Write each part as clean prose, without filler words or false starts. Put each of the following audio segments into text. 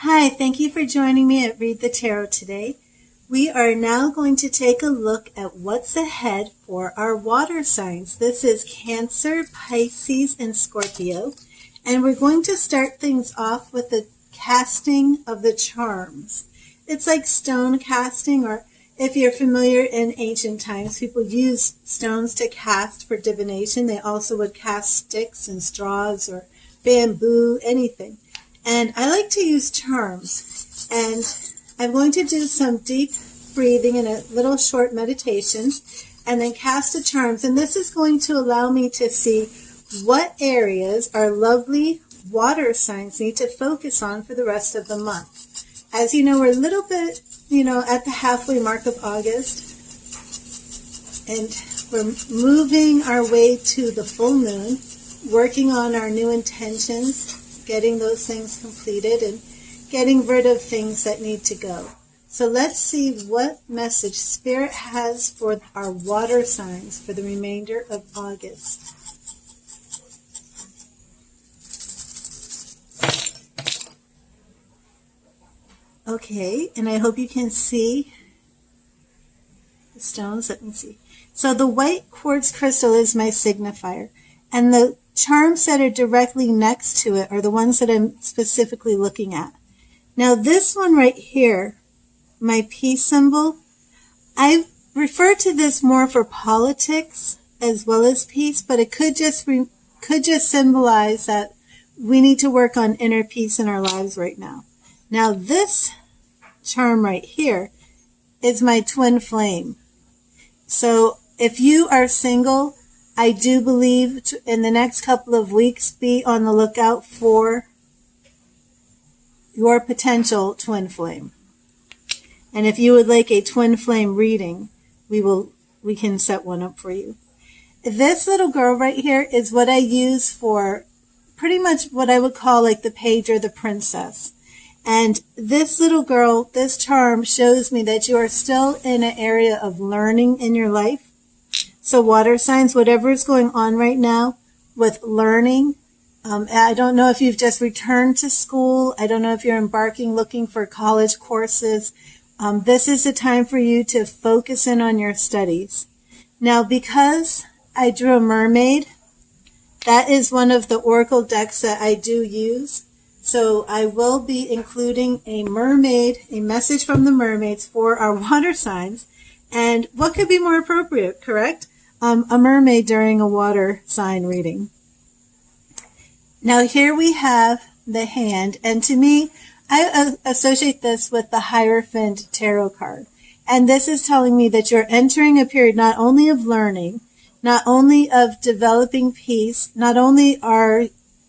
Hi, thank you for joining me at Read the Tarot today. We are now going to take a look at what's ahead for our water signs. This is Cancer, Pisces, and Scorpio. And we're going to start things off with the casting of the charms. It's like stone casting, or if you're familiar in ancient times, people used stones to cast for divination. They also would cast sticks and straws or bamboo, anything. And I like to use charms. And I'm going to do some deep breathing and a little short meditation and then cast the charms. And this is going to allow me to see what areas our lovely water signs need to focus on for the rest of the month. As you know, we're a little bit, at the halfway mark of August. And we're moving our way to the full moon, working on our new intentions, getting those things completed, and getting rid of things that need to go. So let's see what message Spirit has for our water signs for the remainder of August. Okay, and I hope you can see the stones. Let me see. So the white quartz crystal is my signifier, and the charms that are directly next to it are the ones that I'm specifically looking at. Now this one right here, my peace symbol, I refer to this more for politics as well as peace, but it could just symbolize that we need to work on inner peace in our lives right now. Now this charm right here is my twin flame. So if you are single, I do believe in the next couple of weeks, be on the lookout for your potential twin flame. And if you would like a twin flame reading, we can set one up for you. This little girl right here is what I use for pretty much what I would call like the page or the princess. And this little girl, this charm shows me that you are still in an area of learning in your life. So water signs, whatever is going on right now with learning, I don't know if you've just returned to school. I don't know if you're embarking looking for college courses. This is the time for you to focus in on your studies. Now, because I drew a mermaid, that is one of the oracle decks that I do use. So I will be including a mermaid, a message from the mermaids for our water signs. And what could be more appropriate, correct? A mermaid during a water sign reading. Now here we have the hand, and to me, I associate this with the Hierophant tarot card. And this is telling me that you're entering a period not only of learning, not only of developing peace, not only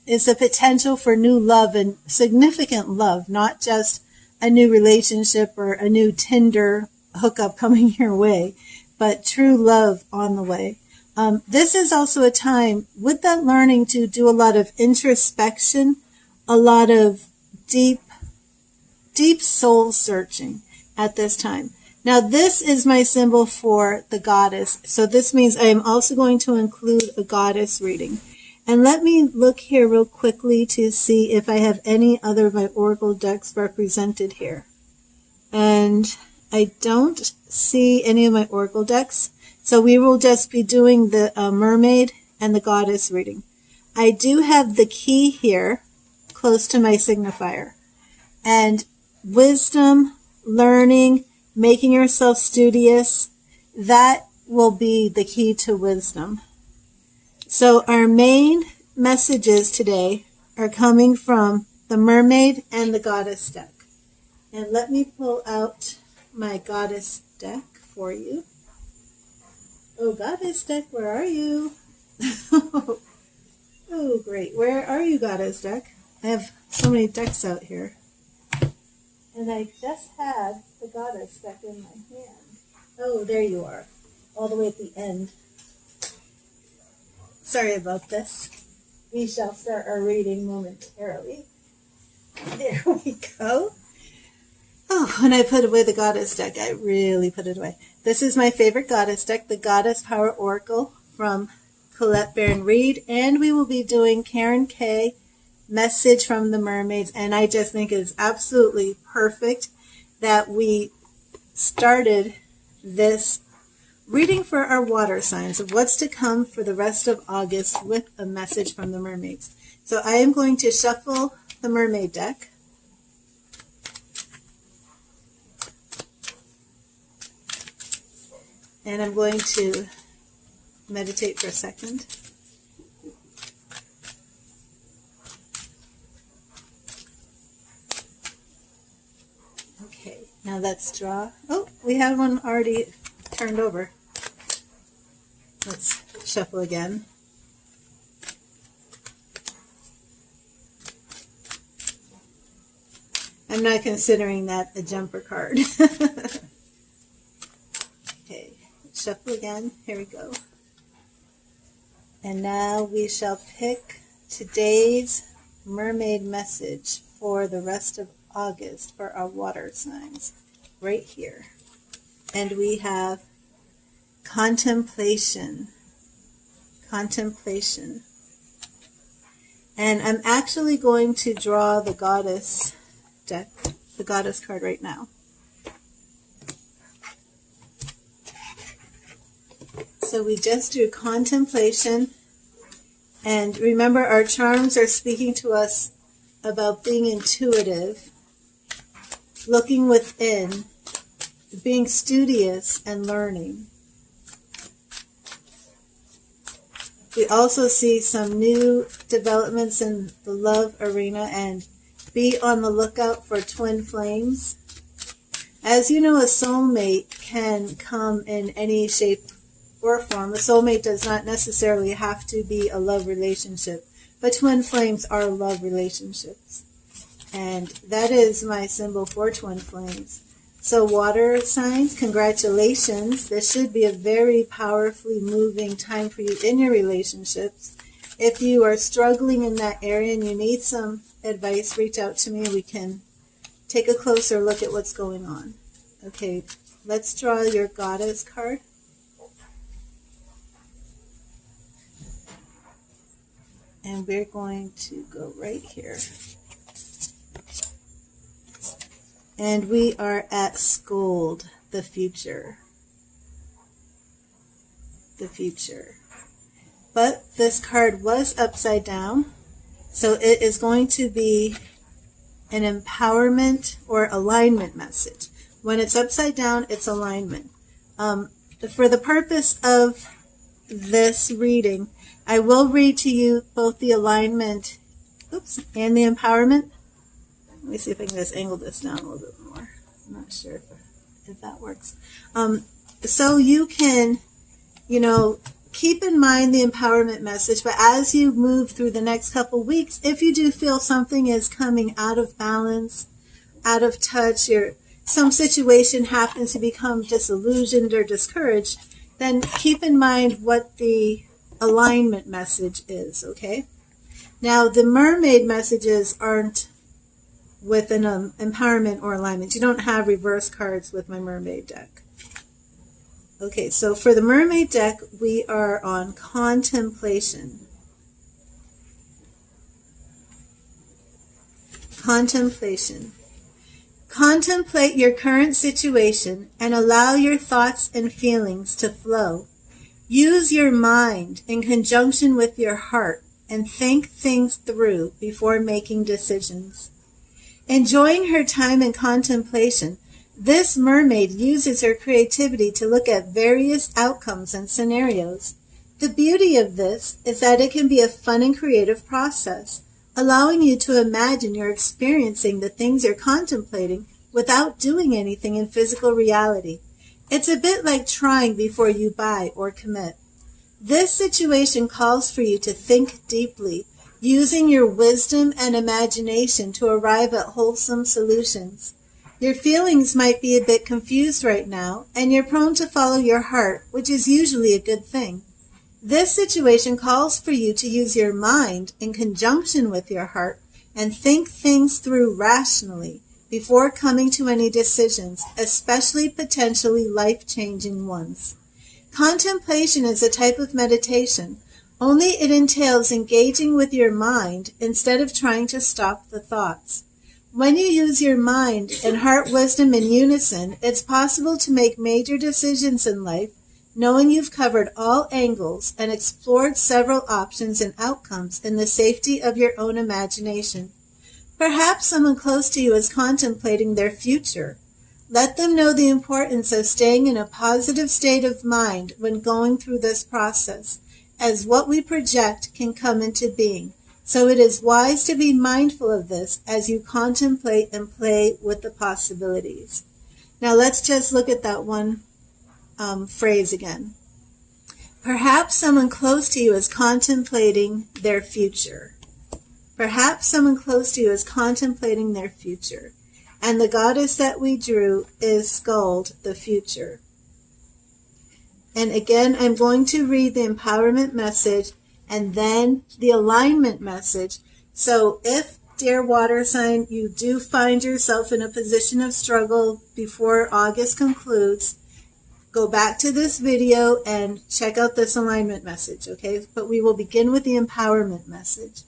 is the potential for new love and significant love, not just a new relationship or a new Tinder hookup coming your way, but true love on the way. This is also a time with that learning to do a lot of introspection, a lot of deep soul searching at this time. Now this is my symbol for the goddess. So this means I am also going to include a goddess reading. And let me look here real quickly to see if I have any other of my oracle decks represented here. And I don't see any of my oracle decks. So we will just be doing the mermaid and the goddess reading. I do have the key here close to my signifier. And wisdom, learning, making yourself studious, that will be the key to wisdom. So our main messages today are coming from the mermaid and the goddess deck. And let me pull out my goddess deck for you. Oh, goddess deck, where are you? Oh, great. Where are you, goddess deck? I have so many decks out here. And I just had the goddess deck in my hand. Oh, there you are. All the way at the end. Sorry about this. We shall start our reading momentarily. There we go. Oh, when I put away the goddess deck, I really put it away. This is my favorite goddess deck, the Goddess Power Oracle from Colette Baron Reed. And we will be doing Karen K message from the mermaids, and I just think it's absolutely perfect that we started this reading for our water signs of what's to come for the rest of August with a message from the mermaids. So I am going to shuffle the mermaid deck. And I'm going to meditate for a second. Okay, now let's draw. Oh, we had one already turned over. Let's shuffle again. I'm not considering that a jumper card. Okay, shuffle again. Here we go. And now we shall pick today's mermaid message for the rest of August for our water signs right here. And we have contemplation. Contemplation. And I'm actually going to draw the goddess deck, the goddess card right now. So we just drew contemplation. And remember, our charms are speaking to us about being intuitive, looking within, being studious, and learning. We also see some new developments in the love arena, and be on the lookout for twin flames. As you know, a soulmate can come in any shape or form. A soulmate does not necessarily have to be a love relationship, but twin flames are love relationships. And that is my symbol for twin flames. So water signs, congratulations. This should be a very powerfully moving time for you in your relationships. If you are struggling in that area and you need some advice, reach out to me. We can take a closer look at what's going on. Okay, let's draw your goddess card. And we're going to go right here. And we are at Scold, the future. The future. But this card was upside down, so it is going to be an empowerment or alignment message. When it's upside down, it's alignment. For the purpose of this reading, I will read to you both the alignment, and the empowerment. Let me see if I can just angle this down a little bit more. I'm not sure if that works. So you can, keep in mind the empowerment message, but as you move through the next couple weeks, if you do feel something is coming out of balance, out of touch, or some situation happens to become disillusioned or discouraged, then keep in mind what the alignment message is, okay? Now, the mermaid messages aren't with an empowerment or alignment. You don't have reverse cards with my mermaid deck. Okay, so for the mermaid deck, we are on contemplation. Contemplation. Contemplate your current situation and allow your thoughts and feelings to flow. Use your mind in conjunction with your heart and think things through before making decisions. Enjoying her time in contemplation, this mermaid uses her creativity to look at various outcomes and scenarios. The beauty of this is that it can be a fun and creative process, allowing you to imagine you're experiencing the things you're contemplating without doing anything in physical reality. It's a bit like trying before you buy or commit. This situation calls for you to think deeply, using your wisdom and imagination to arrive at wholesome solutions. Your feelings might be a bit confused right now, and you're prone to follow your heart, which is usually a good thing. This situation calls for you to use your mind in conjunction with your heart and think things through rationally before coming to any decisions, especially potentially life-changing ones. Contemplation is a type of meditation, Only it entails engaging with your mind instead of trying to stop the thoughts. When you use your mind and heart wisdom in unison, it's possible to make major decisions in life, knowing you've covered all angles and explored several options and outcomes in the safety of your own imagination. Perhaps someone close to you is contemplating their future. Let them know the importance of staying in a positive state of mind when going through this process, as what we project can come into being. So it is wise to be mindful of this as you contemplate and play with the possibilities. Now let's just look at that one phrase again. Perhaps someone close to you is contemplating their future. Perhaps someone close to you is contemplating their future. And the goddess that we drew is Skuld, the future. And again, I'm going to read the empowerment message and then the alignment message. So if, dear water sign, you do find yourself in a position of struggle before August concludes, go back to this video and check out this alignment message, okay? But we will begin with the empowerment message.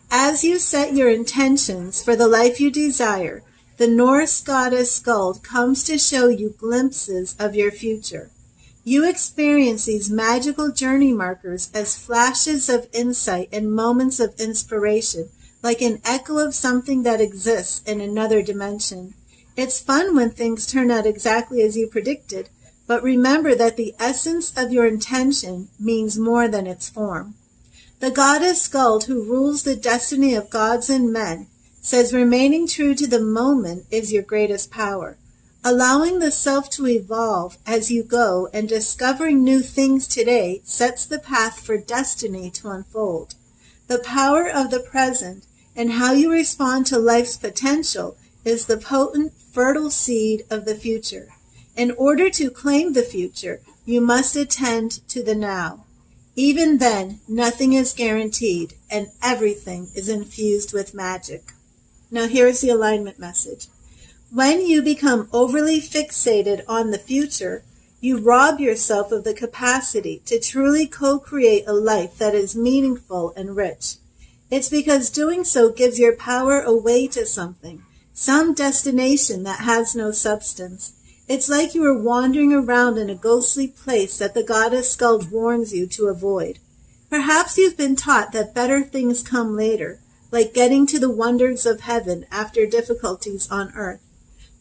As you set your intentions for the life you desire, the Norse goddess Skuld comes to show you glimpses of your future. You experience these magical journey markers as flashes of insight and moments of inspiration, like an echo of something that exists in another dimension. It's fun when things turn out exactly as you predicted, but remember that the essence of your intention means more than its form. The goddess Skuld, who rules the destiny of gods and men, says remaining true to the moment is your greatest power. Allowing the self to evolve as you go and discovering new things today sets the path for destiny to unfold. The power of the present and how you respond to life's potential is the potent, fertile seed of the future. In order to claim the future, you must attend to the now. Even then, nothing is guaranteed and everything is infused with magic. Now here's the alignment message. When you become overly fixated on the future, you rob yourself of the capacity to truly co-create a life that is meaningful and rich. It's because doing so gives your power away to something, some destination that has no substance. It's like you are wandering around in a ghostly place that the goddess Skuld warns you to avoid. Perhaps you've been taught that better things come later, like getting to the wonders of heaven after difficulties on earth.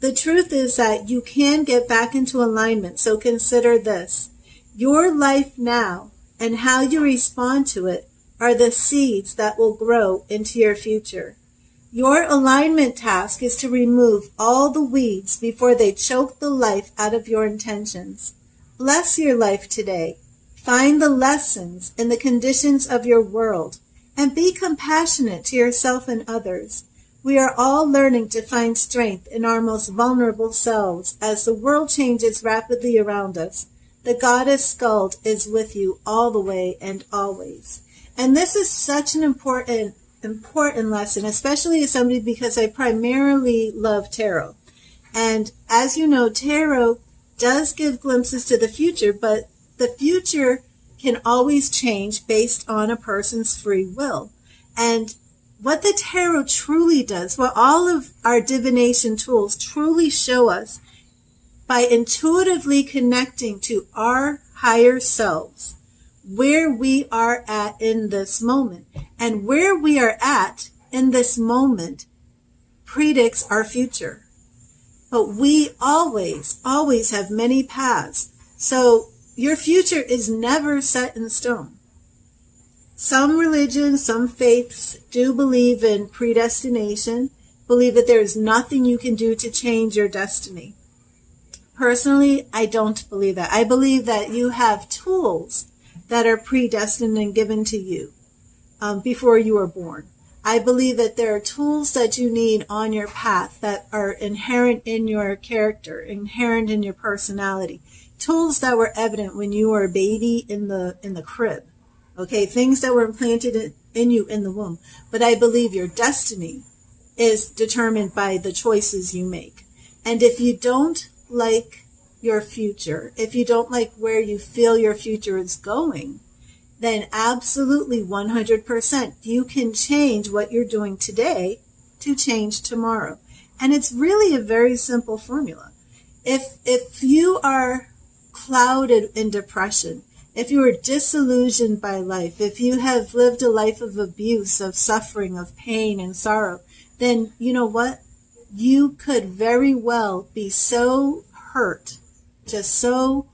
The truth is that you can get back into alignment, so consider this. Your life now and how you respond to it are the seeds that will grow into your future. Your alignment task is to remove all the weeds before they choke the life out of your intentions. Bless your life today. Find the lessons in the conditions of your world and be compassionate to yourself and others. We are all learning to find strength in our most vulnerable selves as the world changes rapidly around us. The goddess Skuld is with you all the way and always. And this is such an important lesson, especially as somebody, because I primarily love tarot. And as you know, tarot does give glimpses to the future, but the future can always change based on a person's free will. And what the tarot truly does, what all of our divination tools truly show us, by intuitively connecting to our higher selves, where we are at in this moment. And where we are at in this moment predicts our future. But we always have many paths. So your future is never set in stone. Some religions, some faiths do believe in predestination, believe that there is nothing you can do to change your destiny. Personally, I don't believe that. I believe that you have tools that are predestined and given to you before you were born. I believe that there are tools that you need on your path that are inherent in your character, inherent in your personality. Tools that were evident when you were a baby in the crib. Okay, things that were implanted in you in the womb. But I believe your destiny is determined by the choices you make. And if you don't like your future, if you don't like where you feel your future is going, then absolutely 100% you can change what you're doing today to change tomorrow. And it's really a very simple formula. If you are clouded in depression, if you are disillusioned by life, if you have lived a life of abuse, of suffering, of pain and sorrow, then you know what? You could very well be so hurt, just so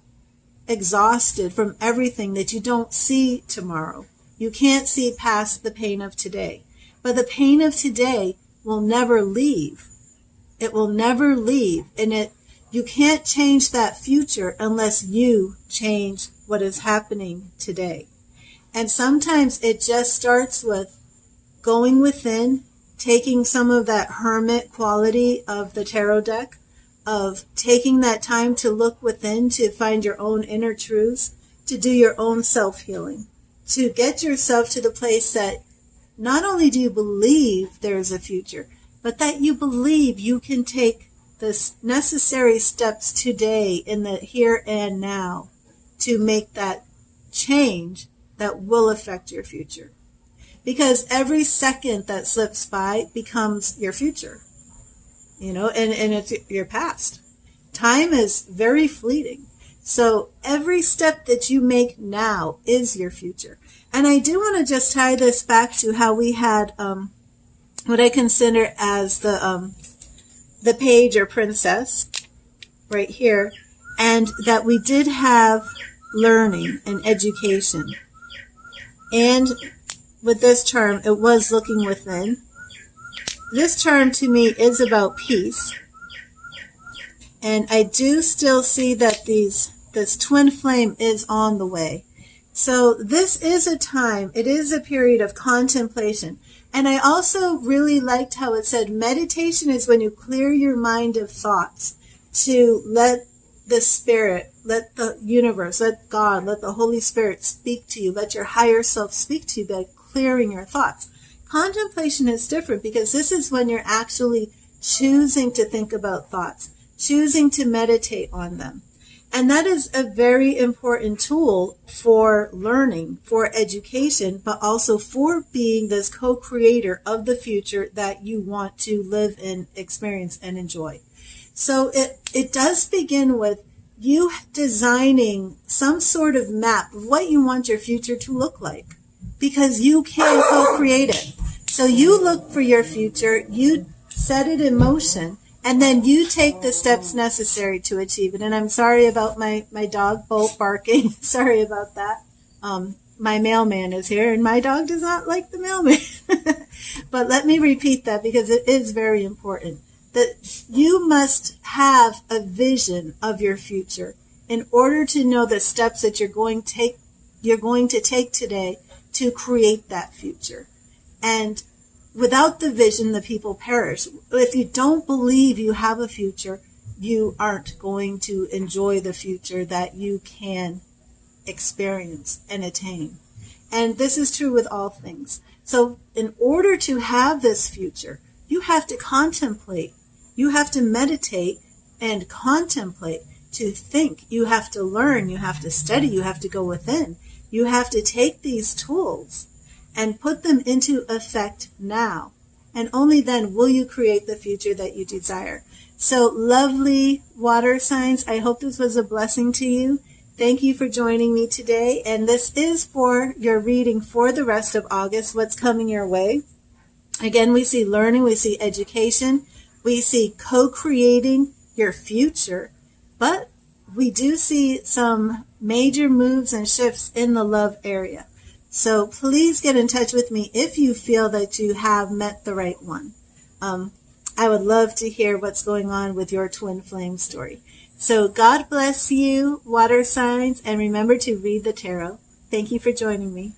exhausted from everything that you don't see tomorrow. You can't see past the pain of today. But the pain of today will never leave. It will never leave. And you can't change that future unless you change what is happening today. And sometimes it just starts with going within, taking some of that hermit quality of the tarot deck, of taking that time to look within, to find your own inner truths, to do your own self-healing, to get yourself to the place that not only do you believe there is a future, but that you believe you can take the necessary steps today in the here and now to make that change that will affect your future. Because every second that slips by becomes your future, and it's your past. Time is very fleeting. So every step that you make now is your future. And I do want to just tie this back to how we had what I consider as the page or princess right here, and that we did have learning and education. And with this charm, it was looking within. This charm to me is about peace. And I do still see that this twin flame is on the way. So this is a time, it is a period of contemplation. And I also really liked how it said meditation is when you clear your mind of thoughts to let the Spirit, let the universe, let God, let the Holy Spirit speak to you. Let your higher self speak to you by clearing your thoughts. Contemplation is different because this is when you're actually choosing to think about thoughts, choosing to meditate on them. And that is a very important tool for learning, for education, but also for being this co-creator of the future that you want to live in, experience, and enjoy. So it does begin with you designing some sort of map of what you want your future to look like, because you can co-create it. So you look for your future, you set it in motion, and then you take the steps necessary to achieve it. And I'm sorry about my dog Bolt barking. Sorry about that. My mailman is here, and my dog does not like the mailman. But let me repeat that because it is very important. That you must have a vision of your future in order to know the steps that you're going to take today to create that future. And without the vision, the people perish. If you don't believe you have a future, you aren't going to enjoy the future that you can experience and attain. And this is true with all things. So in order to have this future, you have to contemplate. You have to meditate and contemplate, to think. You have to learn. You have to study. You have to go within. You have to take these tools and put them into effect now. And only then will you create the future that you desire. So lovely water signs, I hope this was a blessing to you. Thank you for joining me today. And this is for your reading for the rest of August, what's coming your way. Again, we see learning, we see education, we see co-creating your future, but we do see some major moves and shifts in the love area. So please get in touch with me if you feel that you have met the right one. I would love to hear what's going on with your twin flame story. So God bless you, water signs, and remember to read the tarot. Thank you for joining me.